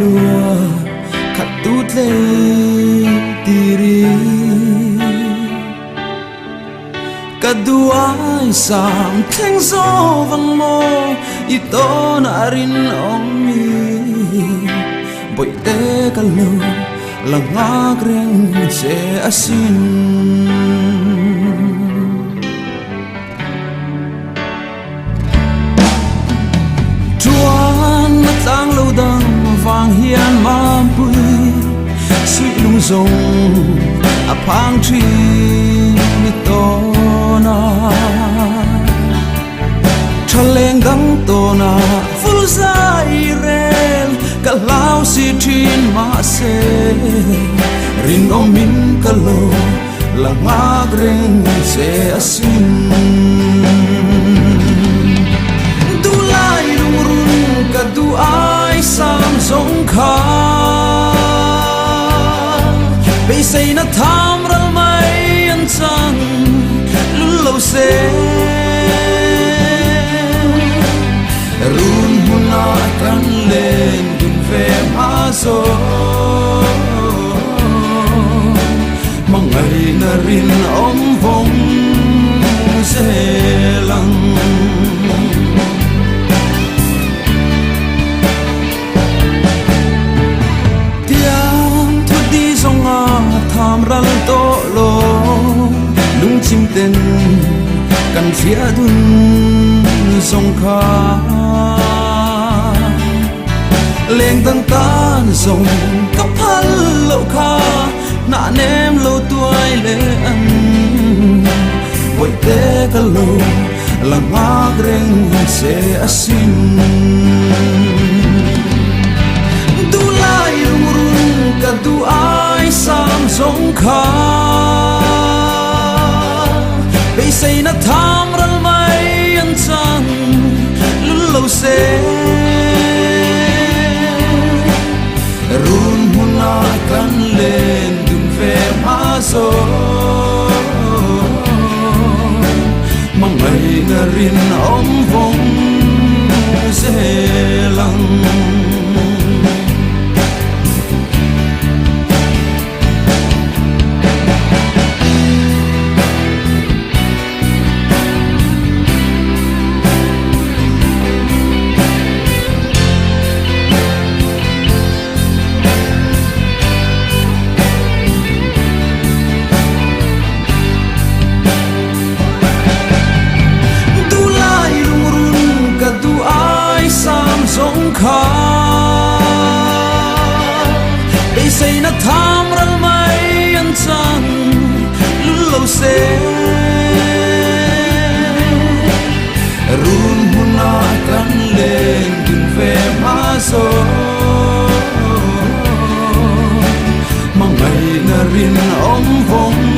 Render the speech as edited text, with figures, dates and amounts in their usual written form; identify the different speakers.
Speaker 1: lua khát tút lê tiri cả duai sam theng zo van mo ito na rin omi boy te kalu lang agreng se asin chuan na tang lâu dang vang hian ma bui suy lung zong a phang tri mi to na chaleng dang to na full zai rel ka lao si thin ma se rin om min ka lo la ngagreng se asin du lai rung rung ka du ai sam zong kha be say na tham ral mai an chang lu lo se run huna kan len din ve ma so mangai na rin om vong se lang tiang thu di zonga tham ral to lo lung chim ten kan phía dun sông kha lên tăng tan sông cấp hal lâu kha nã nem lâu tuổi lệ ăn vội té cả lâu là ngã greng se asin du lai rung rung cả du ai sam sông kha bây say na tham ral mai an chang lu lo se run huna kan len dun ve ma so mangai na rin om vong se lang kha be say na tham ral mai an chang lu lo se run huna kan len din ve ma so mangai na rin om vong